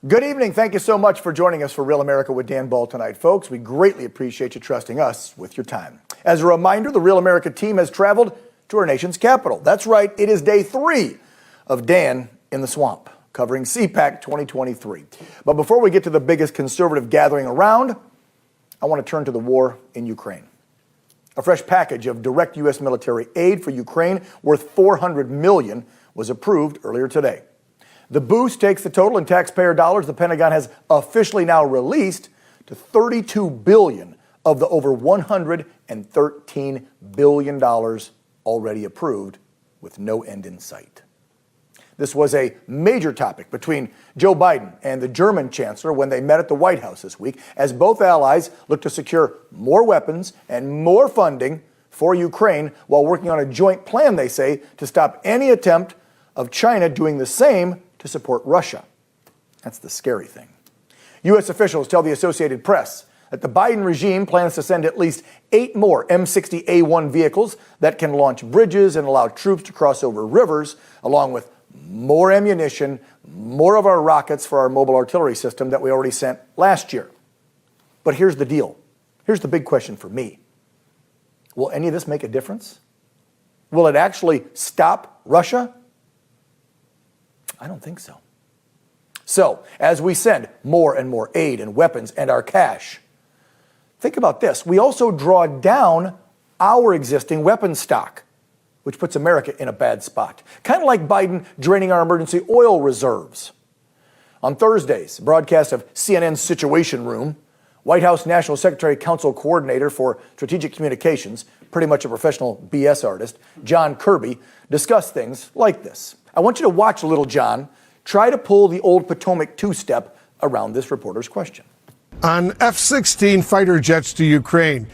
Good evening. Thank you so much for joining us for Real America with Dan Ball tonight, folks. We greatly appreciate you trusting us with your time. As a reminder, the Real America team has traveled to our nation's capital. That's right, it is day 3 of Dan in the Swamp, covering CPAC 2023. But before we get to the biggest conservative gathering around, I want to turn to the war in Ukraine. A fresh package of direct U.S. military aid for Ukraine worth $400 million was approved earlier today. The boost takes the total in taxpayer dollars the Pentagon has officially now released to $32 billion of the over $113 billion already approved, with no end in sight. This was a major topic between Joe Biden and the German chancellor when they met at the White House this week, as both allies look to secure more weapons and more funding for Ukraine while working on a joint plan, they say, to stop any attempt of China doing the same to support Russia. That's the scary thing. U.S. officials tell the Associated Press that the Biden regime plans to send at least 8 more M60A1 vehicles that can launch bridges and allow troops to cross over rivers, along with more ammunition, more of our rockets for our mobile artillery system that we already sent last year. But here's the deal. Here's the big question for me. Will any of this make a difference? Will it actually stop Russia? I don't think so. So, as we send more and more aid and weapons and our cash, think about this. We also draw down our existing weapons stock, which puts America in a bad spot. Kind of like Biden draining our emergency oil reserves. On Thursday's broadcast of CNN's Situation Room, White House National Secretary Council Coordinator for Strategic Communications, pretty much a professional BS artist, John Kirby, discussed things like this. I want you to watch little John try to pull the old Potomac two-step around this reporter's question. On F-16 fighter jets to Ukraine,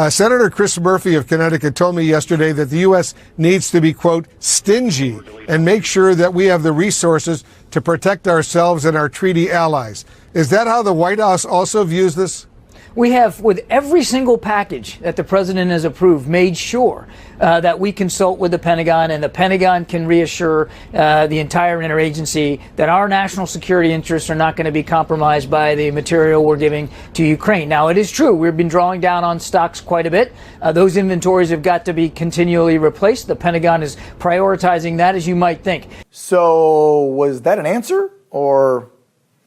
Senator Chris Murphy of Connecticut told me yesterday that the U.S. needs to be, quote, stingy and make sure that we have the resources to protect ourselves and our treaty allies. Is that how the White House also views this? We have, with every single package that the president has approved, made sure that we consult with the Pentagon, and the Pentagon can reassure the entire interagency that our national security interests are not going to be compromised by the material we're giving to Ukraine. Now, it is true, we've been drawing down on stocks quite a bit. Those inventories have got to be continually replaced. The Pentagon is prioritizing that, as you might think. So, was that an answer? Or,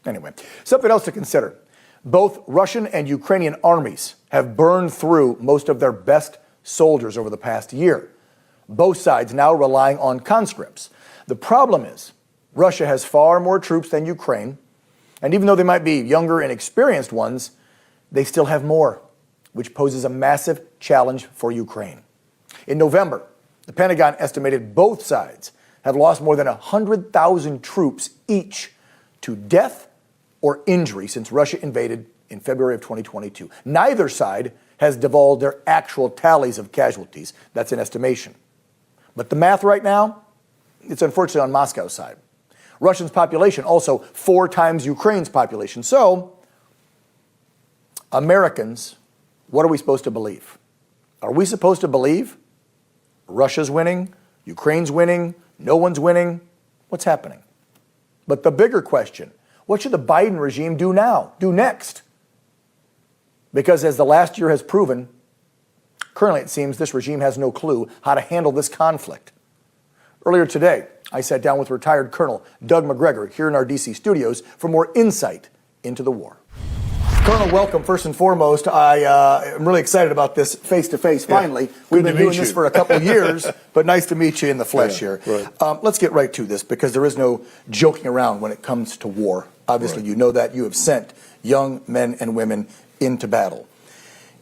anyway, something else to consider. Both Russian and Ukrainian armies have burned through most of their best soldiers over the past year. Both sides now relying on conscripts. The problem is, Russia has far more troops than Ukraine, and even though they might be younger and experienced ones, they still have more, which poses a massive challenge for Ukraine. In November, the Pentagon estimated both sides have lost more than 100,000 troops each to death or injury since Russia invaded in February of 2022. Neither side has divulged their actual tallies of casualties. That's an estimation. But the math right now, it's unfortunately on Moscow's side. Russia's population also 4 times Ukraine's population. So, Americans, what are we supposed to believe? Are we supposed to believe Russia's winning, Ukraine's winning, no one's winning? What's happening? But the bigger question, what should the Biden regime do now, do next? Because as the last year has proven, currently it seems this regime has no clue how to handle this conflict. Earlier today, I sat down with retired Colonel Doug McGregor here in our D.C. studios for more insight into the war. Colonel, welcome. First and foremost, I'm really excited about this face-to-face, finally. Yeah. We've been doing this for a couple of years, but nice to meet you in the flesh here. Right. Let's get right to this, because there is no joking around when it comes to war. Obviously, you know that. You have sent young men and women into battle.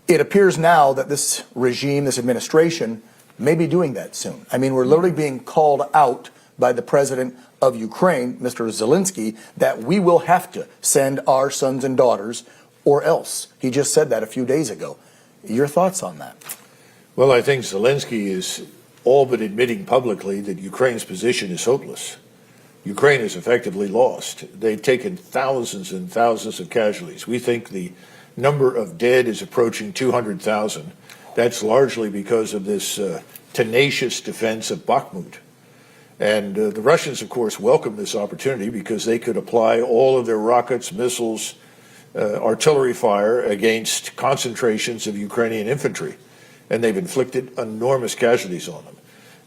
It appears now that this regime, this administration, may be doing that soon. I mean, we're literally being called out by the president of Ukraine, Mr. Zelensky, that we will have to send our sons and daughters or else. He just said that a few days ago. Your thoughts on that? Well, I think Zelensky is all but admitting publicly that Ukraine's position is hopeless. Ukraine is effectively lost. They've taken thousands and thousands of casualties. We think the number of dead is approaching 200,000. That's largely because of this tenacious defense of Bakhmut. And the Russians, of course, welcomed this opportunity because they could apply all of their rockets, missiles, artillery fire against concentrations of Ukrainian infantry. And they've inflicted enormous casualties on them.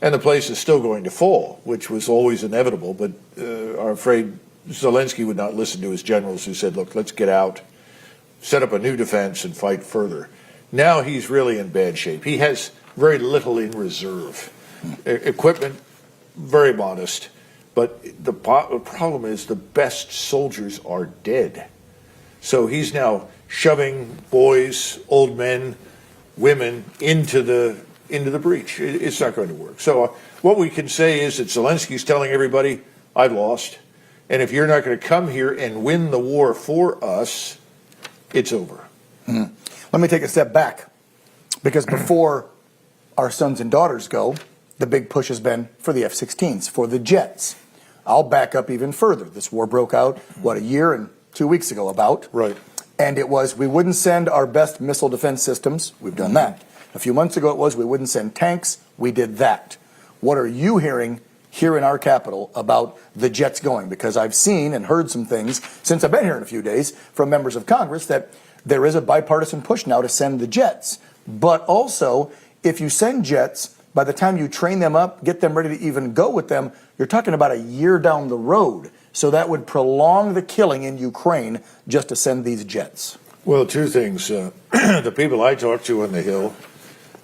And the place is still going to fall, which was always inevitable, but I'm afraid Zelensky would not listen to his generals who said, look, let's get out, set up a new defense, and fight further. Now he's really in bad shape. He has very little in reserve. Equipment, very modest, but the problem is the best soldiers are dead. So he's now shoving boys, old men, women into the breach. It's not going to work. So what we can say is that Zelensky's telling everybody, I've lost. And if you're not going to come here and win the war for us, it's over. Let me take a step back, because before our sons and daughters go, the big push has been for the F-16s, for the jets. I'll back up even further. This war broke out, a year and 2 weeks ago about. Right. And it was, we wouldn't send our best missile defense systems. We've done that. A few months ago it was, we wouldn't send tanks. We did that. What are you hearing here in our capital about the jets going? Because I've seen and heard some things since I've been here in a few days from members of Congress that there is a bipartisan push now to send the jets. But also, if you send jets, by the time you train them up, get them ready to even go with them, you're talking about a year down the road. So that would prolong the killing in Ukraine just to send these jets. Well, two things. The people I talk to on the Hill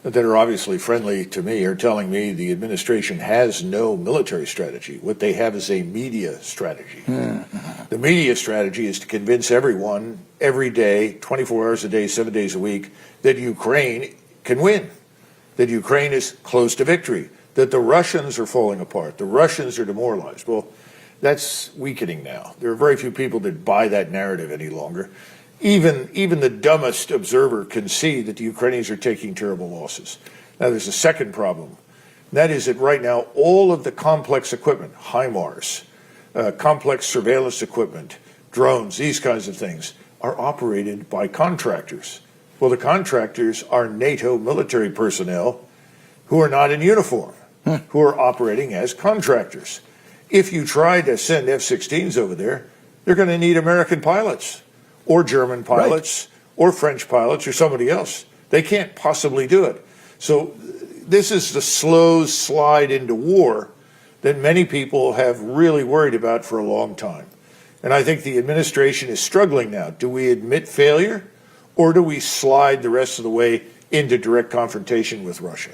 that are obviously friendly to me are telling me the administration has no military strategy. What they have is a media strategy. The media strategy is to convince everyone every day, 24 hours a day, 7 days a week, that Ukraine can win, that Ukraine is close to victory, that the Russians are falling apart, the Russians are demoralized. Well, that's weakening now. There are very few people that buy that narrative any longer. Even the dumbest observer can see that the Ukrainians are taking terrible losses. Now, there's a second problem. That is that right now, all of the complex equipment, HIMARS, complex surveillance equipment, drones, these kinds of things, are operated by contractors. Well, the contractors are NATO military personnel who are not in uniform, who are operating as contractors. If you try to send F-16s over there, they're going to need American pilots, or German pilots, or French pilots, or somebody else. They can't possibly do it. So this is the slow slide into war that many people have really worried about for a long time. And I think the administration is struggling now. Do we admit failure, or do we slide the rest of the way into direct confrontation with Russia?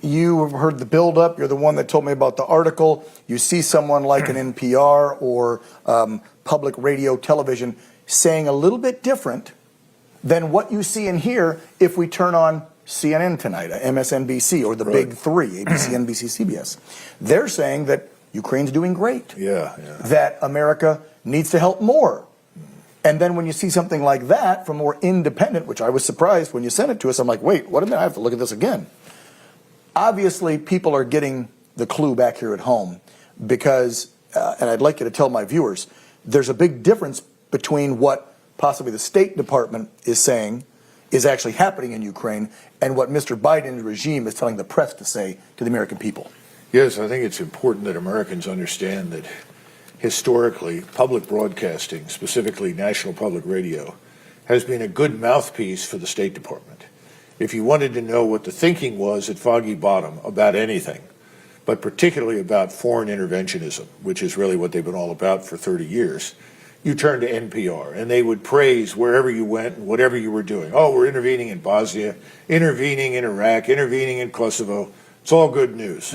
You have heard the buildup. You're the one that told me about the article. You see someone like an NPR or public radio, television saying a little bit different than what you see and hear if we turn on CNN tonight, MSNBC, or the big three, ABC, NBC, CBS. They're saying that Ukraine's doing great. That America needs to help more. And then when you see something like that from more independent, which I was surprised when you sent it to us, I'm like, wait, what a minute, I have to look at this again. Obviously, people are getting the clue back here at home because, and I'd like you to tell my viewers, there's a big difference between what possibly the State Department is saying is actually happening in Ukraine and what Mr. Biden's regime is telling the press to say to the American people. Yes, I think it's important that Americans understand that historically, public broadcasting, specifically National Public Radio, has been a good mouthpiece for the State Department. If you wanted to know what the thinking was at Foggy Bottom about anything, but particularly about foreign interventionism, which is really what they've been all about for 30 years, you turn to NPR, and they would praise wherever you went and whatever you were doing. Oh, we're intervening in Bosnia, intervening in Iraq, intervening in Kosovo. It's all good news.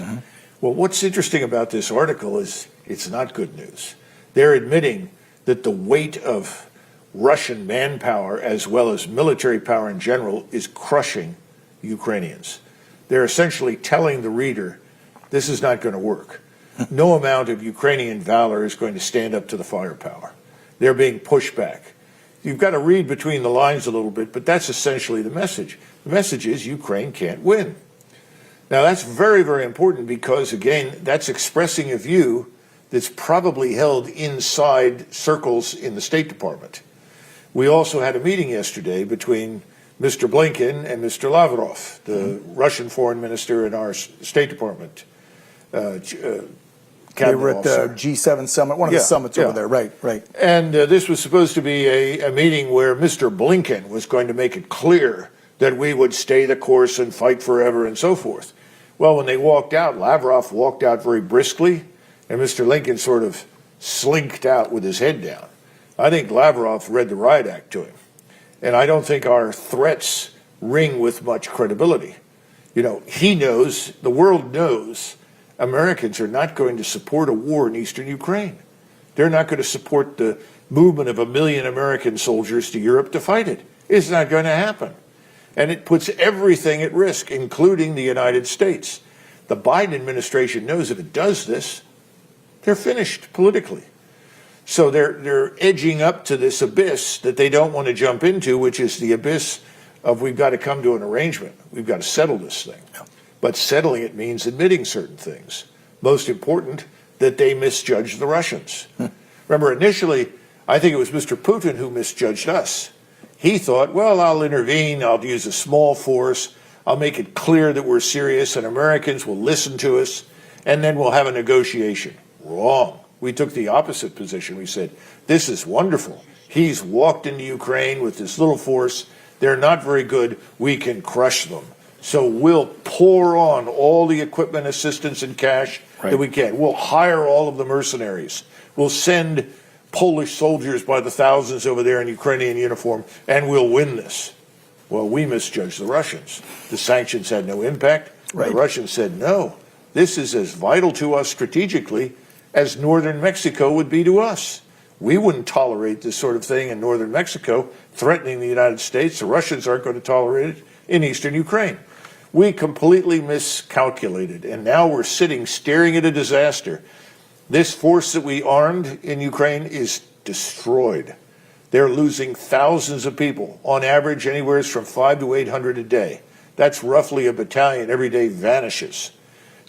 Well, what's interesting about this article is it's not good news. They're admitting that the weight of Russian manpower as well as military power in general is crushing Ukrainians. They're essentially telling the reader, this is not going to work. No amount of Ukrainian valor is going to stand up to the firepower. They're being pushed back. You've got to read between the lines a little bit, but that's essentially the message. The message is Ukraine can't win. Now, that's very, very important because, again, that's expressing a view that's probably held inside circles in the State Department. We also had a meeting yesterday between Mr. Blinken and Mr. Lavrov, the Russian foreign minister in our State Department. They were at the G7 summit, one of the summits over there, right. And this was supposed to be a meeting where Mr. Blinken was going to make it clear that we would stay the course and fight forever and so forth. Well, when they walked out, Lavrov walked out very briskly, and Mr. Lincoln sort of slinked out with his head down. I think Lavrov read the riot act to him, and I don't think our threats ring with much credibility. You know, he knows, the world knows, Americans are not going to support a war in eastern Ukraine. They're not going to support the movement of 1 million American soldiers to Europe to fight it. It's not going to happen. And it puts everything at risk, including the United States. The Biden administration knows if it does this, they're finished politically. So they're edging up to this abyss that they don't want to jump into, which is the abyss of we've got to come to an arrangement. We've got to settle this thing. But settling it means admitting certain things. Most important, that they misjudged the Russians. Remember, initially, I think it was Mr. Putin who misjudged us. He thought, well, I'll intervene, I'll use a small force, I'll make it clear that we're serious and Americans will listen to us, and then we'll have a negotiation. Wrong. We took the opposite position. We said, this is wonderful. He's walked into Ukraine with this little force. They're not very good. We can crush them. So we'll pour on all the equipment, assistance, and cash that we can. We'll hire all of the mercenaries. We'll send Polish soldiers by the thousands over there in Ukrainian uniform, and we'll win this. Well, we misjudged the Russians. The sanctions had no impact. The Russians said, no, this is as vital to us strategically as northern Mexico would be to us. We wouldn't tolerate this sort of thing in northern Mexico, threatening the United States. The Russians aren't going to tolerate it in eastern Ukraine. We completely miscalculated, and now we're sitting staring at a disaster. This force that we armed in Ukraine is destroyed. They're losing thousands of people, on average anywhere from 500 to 800 a day. That's roughly a battalion every day vanishes.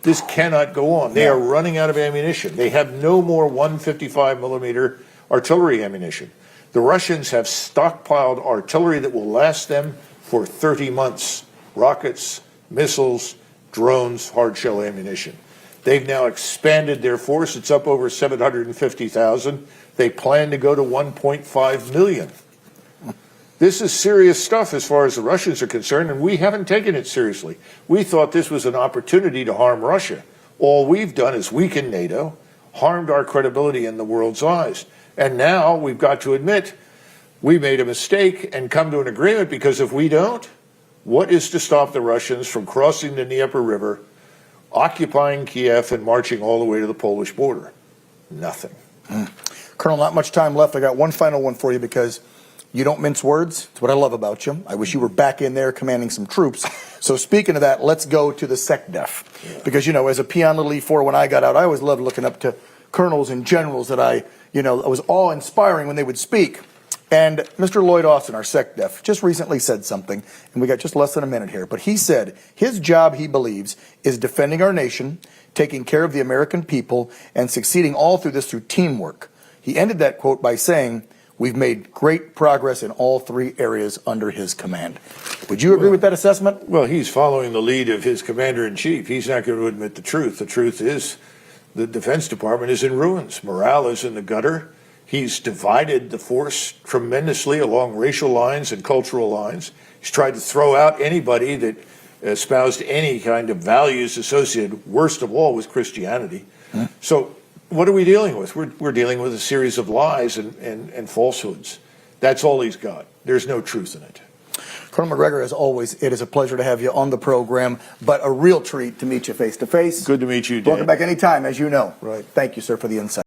This cannot go on. They are running out of ammunition. They have no more 155 millimeter artillery ammunition. The Russians have stockpiled artillery that will last them for 30 months. Rockets, missiles, drones, hard shell ammunition. They've now expanded their force. It's up over 750,000. They plan to go to 1.5 million. This is serious stuff as far as the Russians are concerned, and we haven't taken it seriously. We thought this was an opportunity to harm Russia. All we've done is weaken NATO, harmed our credibility in the world's eyes. And now we've got to admit we made a mistake and come to an agreement, because if we don't, what is to stop the Russians from crossing the Dnieper River, occupying Kiev, and marching all the way to the Polish border? Nothing. Colonel, not much time left. I got one final one for you, because you don't mince words. It's what I love about you. I wish you were back in there commanding some troops. So speaking of that, let's go to the SecDef. Because, you know, as a peon little E4, when I got out, I always loved looking up to colonels and generals that I was awe-inspiring when they would speak. And Mr. Lloyd Austin, our SecDef, just recently said something, and we got just less than a minute here, but he said his job, he believes, is defending our nation, taking care of the American people, and succeeding all through this through teamwork. He ended that quote by saying, we've made great progress in all 3 areas under his command. Would you agree with that assessment? Well, he's following the lead of his commander-in-chief. He's not going to admit the truth. The truth is the Defense Department is in ruins. Morale is in the gutter. He's divided the force tremendously along racial lines and cultural lines. He's tried to throw out anybody that espoused any kind of values associated, worst of all, with Christianity. So what are we dealing with? We're dealing with a series of lies and falsehoods. That's all he's got. There's no truth in it. Colonel McGregor, as always, it is a pleasure to have you on the program, but a real treat to meet you face to face. Good to meet you, Dan. Welcome back anytime, as you know. Right. Thank you, sir, for the insight.